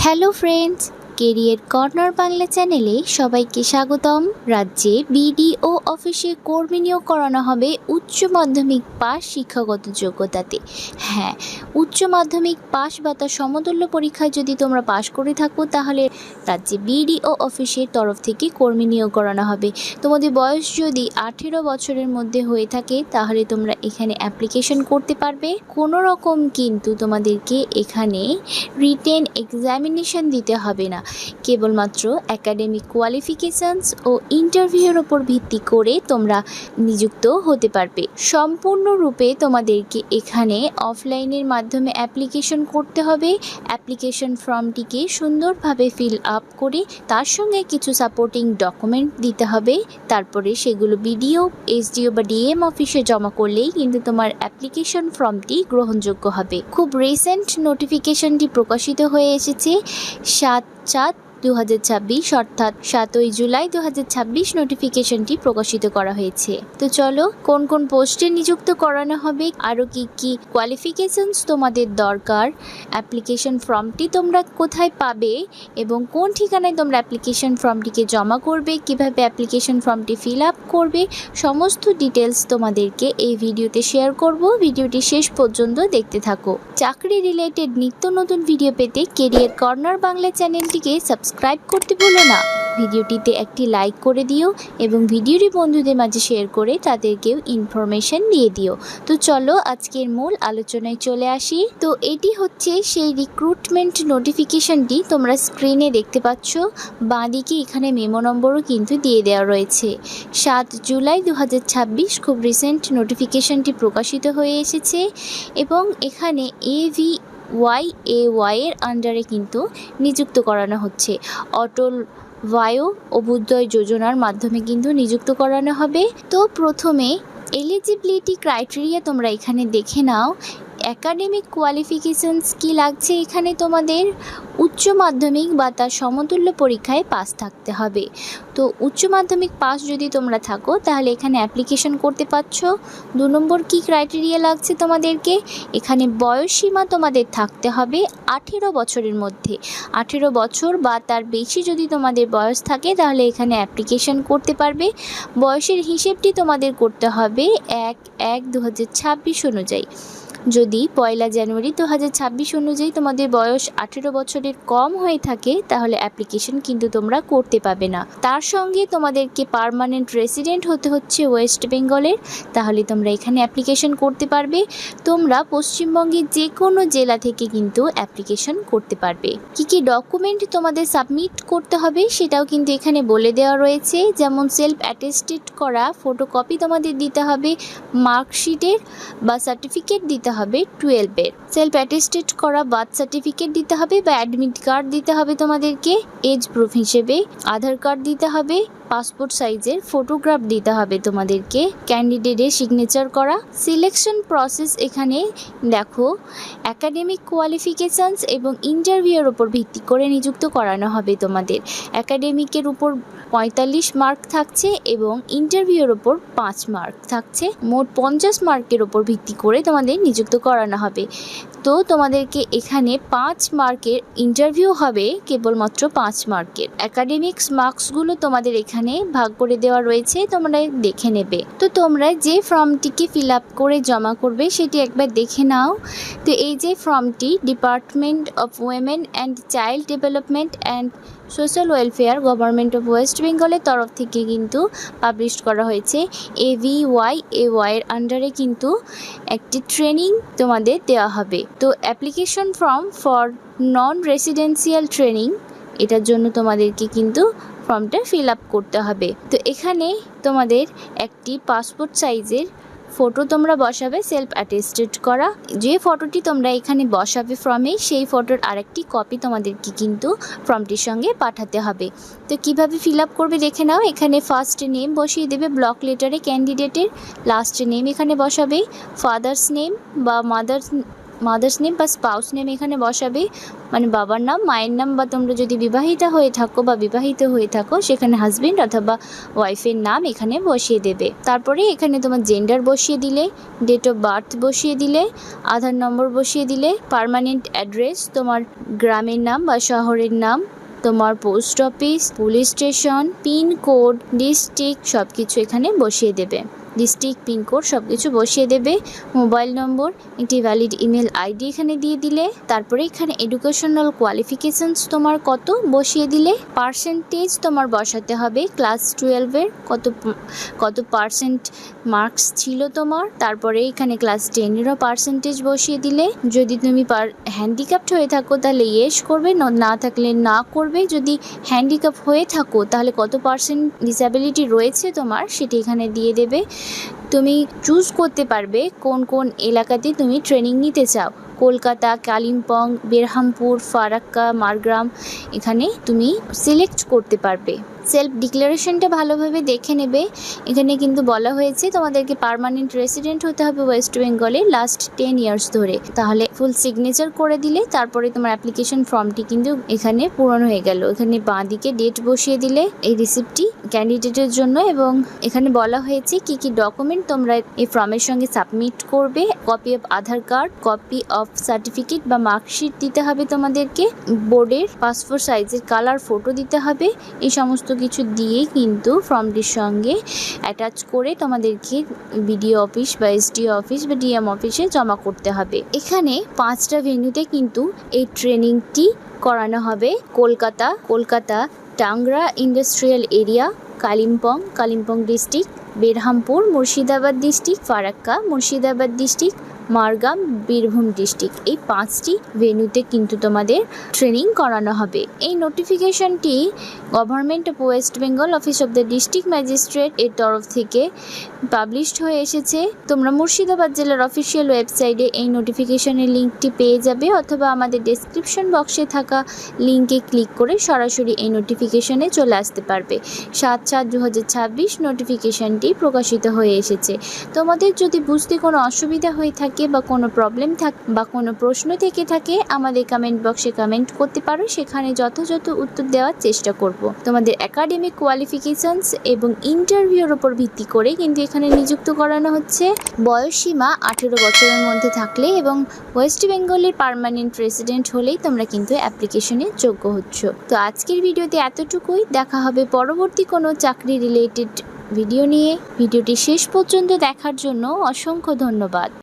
Hello friends, career corner Bangla চ্যানেলে সবাইকে স্বাগতম। রাজ্যে বিডিও অফিসে কর্মী নিয়োগ করানো হবে উচ্চ মাধ্যমিক পাস শিক্ষাগত যোগ্যতাতে। হ্যাঁ, উচ্চ মাধ্যমিক পাস বা তার সমতুল্য পরীক্ষায় যদি তোমরা পাশ করে থাকো তাহলে রাজ্যে বিডিও অফিসের তরফ থেকে কর্মী নিয়োগ করানো হবে। তোমাদের বয়স যদি 18 বছরের মধ্যে হয়ে থাকে তাহলে তোমরা এখানে অ্যাপ্লিকেশন করতে পারবে। কোনো রকম কিন্তু তোমাদেরকে এখানে রিটেন এক্সামিনেশন দিতে হবে না, কেবলমাত্র একাডেমিক কোয়ালিফিকেশনস ও ইন্টারভিউর ওপর ভিত্তি করে তোমরা নিযুক্ত হতে পারবে। সম্পূর্ণরূপে তোমাদেরকে এখানে অফলাইনের মাধ্যমে অ্যাপ্লিকেশন করতে হবে। অ্যাপ্লিকেশন ফর্মটিকে সুন্দরভাবে ফিল আপ করে তার সঙ্গে কিছু সাপোর্টিং ডকুমেন্ট দিতে হবে। তারপরে সেগুলো বিডিও, এসডিও বা ডিএম অফিসে জমা করলেই কিন্তু তোমার অ্যাপ্লিকেশন ফর্মটি গ্রহণযোগ্য হবে। খুব রিসেন্ট নোটিফিকেশনটি প্রকাশিত হয়ে এসেছে 7/7/2026, অর্থাৎ 7ই জুলাই 2026 নোটিফিকেশনটি প্রকাশিত করা হয়েছে। তো চলো, কোন কোন পোস্টে নিযুক্ত করানো হবে, আরও কি কি কোয়ালিফিকেশনস তোমাদের দরকার, অ্যাপ্লিকেশন ফর্মটি তোমরা কোথায় পাবে এবং কোন ঠিকানায় তোমরা অ্যাপ্লিকেশন ফর্মটিকে জমা করবে, কিভাবে অ্যাপ্লিকেশন ফর্মটি ফিল আপ করবে, সমস্ত ডিটেলস তোমাদেরকে এই ভিডিওতে শেয়ার করব। ভিডিওটি শেষ পর্যন্ত দেখতে থাকো। চাকরি রিলেটেড নিত্য নতুন ভিডিও পেতে কেরিয়ার কর্নার বাংলা চ্যানেলটিকে সাবস্ক্রাইব করতে ভুলো না। ভিডিওটিতে একটি লাইক করে দিও এবং ভিডিওটি বন্ধুদের মাঝে শেয়ার করে তাদেরকেও ইনফরমেশন দিয়ে দিও। তো চলো আজকের মূল আলোচনায় চলে আসি। তো এটি হচ্ছে সেই রিক্রুটমেন্ট নোটিফিকেশনটি, তোমরা স্ক্রিনে দেখতে পাচ্ছ। বাঁদিকে এখানে মেমো নম্বরও কিন্তু দিয়ে দেওয়া রয়েছে। 7 জুলাই 2026 খুব রিসেন্ট নোটিফিকেশনটি প্রকাশিত হয়ে এসেছে এবং এখানে AVYAY এর আন্ডারে কিন্তু নিযুক্ত করানো হচ্ছে। অটল বায়ো অভ্যুদয় যোজনার মাধ্যমে কিন্তু নিযুক্ত করানো হবে। তো প্রথমে এলিজিবিলিটি ক্রাইটেরিয়া তোমরা এখানে দেখে নাও। একাডেমিক কোয়ালিফিকেশনস কি লাগছে এখানে তোমাদের? উচ্চ মাধ্যমিক বা তার সমতুল্য পরীক্ষায় পাস থাকতে হবে। তো উচ্চ মাধ্যমিক পাস যদি তোমরা থাকো তাহলে এখানে অ্যাপ্লিকেশন করতে পারছো। 2 নম্বর কি ক্রাইটেরিয়া লাগছে তোমাদেরকে? এখানে বয়সসীমা তোমাদের থাকতে হবে 18 বছরের মধ্যে। 18 বছর বা তার বেশি যদি তোমাদের বয়স থাকে তাহলে এখানে অ্যাপ্লিকেশন করতে পারবে। বয়সের হিসেবটি তোমাদের করতে হবে 1/1/2026 অনুযায়ী। যদি 1 জানুয়ারি 2026 অনুযায়ী তোমাদের বয়স 18 বছরের কম হয়ে থাকে তাহলে অ্যাপ্লিকেশন কিন্তু তোমরা করতে পারবে না। তার সঙ্গে তোমাদেরকে পার্মানেন্ট রেসিডেন্ট হতে হচ্ছে ওয়েস্ট বেঙ্গলের, তাহলে তোমরা এখানে অ্যাপ্লিকেশন করতে পারবে। তোমরা পশ্চিমবঙ্গের যে কোনো জেলা থেকে কিন্তু অ্যাপ্লিকেশন করতে পারবে। কি কি ডকুমেন্ট তোমাদের সাবমিট করতে হবে সেটাও কিন্তু এখানে বলে দেওয়া রয়েছে। যেমন সেলফ অ্যাটেস্টেড করা ফটোকপি তোমাদের দিতে হবে, মার্কশিটের বা সার্টিফিকেট দিতে হবে 12-এর, সেলফ অ্যাটেস্টেড করা বার্থ সার্টিফিকেট দিতে হবে বা অ্যাডমিট কার্ড দিতে হবে তোমাদেরকে এজ প্রুফ হিসেবে, আধার কার্ড দিতে হবে, পাসপোর্ট সাইজের ফটোগ্রাফ দিতে হবে তোমাদেরকে, ক্যান্ডিডেটের সিগনেচার করা। সিলেকশন প্রসেস এখানে দেখো, একাডেমিক কোয়ালিফিকেশনস এবং ইন্টারভিউর ওপর ভিত্তি করে নিযুক্ত করানো হবে তোমাদের। একাডেমিকের উপর 45 মার্ক থাকছে এবং ইন্টারভিউর ওপর 5 মার্ক থাকছে। মোট 50 মার্কের ওপর ভিত্তি করে তোমাদের নিযুক্ত করানো হবে। তো তোমাদেরকে এখানে 5 মার্কের ইন্টারভিউ হবে, কেবলমাত্র 5 মার্কের। একাডেমিক্স মার্কসগুলো তোমাদের এখানে ভাগ করে দেওয়া রয়েছে, তোমরা দেখে নেবে। তো তোমরা যে ফর্মটিকে ফিল আপ করে জমা করবে সেটি একবার দেখে নাও। তো এই যে ফর্মটি department of women and child development and social welfare government of West বেঙ্গলের তরফ থেকে কিন্তু পাবলিশ করা হয়েছে। AVYAY এর আন্ডারে কিন্তু একটি ট্রেনিং তোমাদের দেওয়া হবে। তো application form for non residential training, এটার জন্য তোমাদেরকে কিন্তু ফর্মটা ফিল আপ করতে হবে। তো এখানে তোমাদের একটি পাসপোর্ট সাইজের ফটো তোমরা বসাবে, সেলফ অ্যাটেস্টেড করা। যে ফটোটি তোমরা এখানে বসাবে ফর্মে, সেই ফটোর আরেকটি কপি তোমাদেরকে কিন্তু ফর্মটির সঙ্গে পাঠাতে হবে। তো কিভাবে ফিল আপ করবে দেখে নাও। এখানে ফার্স্ট নেম বসিয়ে দেবে ব্লক লেটারে ক্যান্ডিডেটের, লাস্ট নেম এখানে বসাবে, ফাদার্স নেম বা মাদার্স মাদার্স নেম বা স্পাউস নেম এখানে বসাবে, মানে বাবার নাম, মায়ের নাম, বা তোমরা যদি বিবাহিতা হয়ে থাকো বা বিবাহিত হয়ে থাকো সেখানে হাজবেন্ড অথবা ওয়াইফের নাম এখানে বসিয়ে দেবে। তারপরে এখানে তোমার জেন্ডার বসিয়ে দিলে, ডেট অফ বার্থ বসিয়ে দিলে, আধার নম্বর বসিয়ে দিলে, পার্মানেন্ট অ্যাড্রেস তোমার গ্রামের নাম বা শহরের নাম, তোমার post office, police station, pincode, district সব কিছু এখানে বসিয়ে দেবে। ডিস্ট্রিক্ট, পিনকোড সব কিছু বসিয়ে দেবে। মোবাইল নম্বর, একটি ভ্যালিড ইমেল আইডি এখানে দিয়ে দিলে। তারপরে এখানে এডুকেশনাল কোয়ালিফিকেশনস তোমার কত বসিয়ে দিলে। পার্সেন্টেজ তোমার বসাতে হবে ক্লাস 12-এর কত পার্সেন্ট মার্কস ছিল তোমার। তারপরে এখানে ক্লাস 10-এরও পার্সেন্টেজ বসিয়ে দিলে। যদি তুমি হ্যান্ডিক্যাপড হয়ে থাকো তাহলে ইয়েস করবে, না থাকলে না করবে। যদি হ্যান্ডিক্যাপ হয়ে থাকো তাহলে কত পার্সেন্ট ডিসএবিলিটি রয়েছে তোমার সেটি এখানে দিয়ে দেবে। তুমি চুজ করতে পারবে কোন কোন এলাকাতে তুমি ট্রেনিং নিতে চাও। কলকাতা, কালিম্পং, বেরহামপুর, ফারাক্কা, মারগ্রাম এখানে তুমি সিলেক্ট করতে পারবে। সেলফ ডিক্লারেশনটা ভালোভাবে দেখে নেবে। এখানে কিন্তু বলা হয়েছে তোমাদেরকে পার্মানেন্ট রেসিডেন্ট হতে হবে ওয়েস্ট বেঙ্গলে লাস্ট 10 ইয়ার্স ধরে, তাহলে ফুল সিগনেচার করে দিলে তারপরে তোমার অ্যাপ্লিকেশন ফর্মটি কিন্তু এখানে পূরণ হয়ে গেল। এখানে বাঁ দিকে ডেট বসিয়ে দিলে এই রিসিপ্টটি ক্যান্ডিডেটের জন্য, এবং এখানে বলা হয়েছে কি কি ডকুমেন্ট তোমরা এই ফর্মের সঙ্গে সাবমিট করবে। Copy of Aadhaar card, copy of certificate বা মার্কশিট দিতে হবে তোমাদেরকে, বোর্ডের পাসপোর্ট সাইজের কালার ফটো দিতে হবে। এই সমস্ত কিছু দিয়ে কিন্তু ফর্মটির সঙ্গে অ্যাটাচ করে তোমাদেরকে বিডিও অফিস বা এসডিও অফিস বা ডিএম অফিসে জমা করতে হবে। এখানে 5টা ভেন্যুতে কিন্তু এই ট্রেনিংটি করানো হবে। Kolkata, Tangra industrial area, Kalimpong district, Berhampore Murshidabad district, Farakka Murshidabad district, Margram Birbhum district. এই 5টি ভেন্যুতে কিন্তু তোমাদের ট্রেনিং করানো হবে। এই নোটিফিকেশনটি government of west Bengal office of the district magistrate এর তরফ থেকে পাবলিশড হয়ে এসেছে। তোমরা মুর্শিদাবাদ জেলার অফিসিয়াল ওয়েবসাইটে এই নোটিফিকেশনের লিঙ্কটি পেয়ে যাবে, অথবা আমাদের ডেসক্রিপশন বক্সে থাকা লিঙ্কে ক্লিক করে সরাসরি এই নোটিফিকেশনে চলে আসতে পারবে। 7/7/2026 নোটিফিকেশনটি প্রকাশিত হয়ে এসেছে। তোমাদের যদি বুঝতে কোনো অসুবিধা হয়ে থাকে বা কোনো প্রবলেম বা কোনো প্রশ্ন থেকে থাকে আমাদের কমেন্ট বক্সে কমেন্ট করতে পারো, সেখানে যথাযথ উত্তর দেওয়ার চেষ্টা করব। তোমাদের একাডেমিক কোয়ালিফিকেশনস এবং ইন্টারভিউর উপর ভিত্তি করে কিন্তু এখানে নিযুক্ত করানো হচ্ছে। বয়সসীমা 18 বছরের মধ্যে থাকলে এবং ওয়েস্ট বেঙ্গলের পার্মানেন্ট রেসিডেন্ট হলেই তোমরা কিন্তু অ্যাপ্লিকেশনের যোগ্য হচ্ছ। তো আজকের ভিডিওতে এতটুকুই। দেখা হবে পরবর্তী কোনো চাকরি রিলেটেড ভিডিও নিয়ে। ভিডিওটি শেষ পর্যন্ত দেখার জন্য অসংখ্য ধন্যবাদ।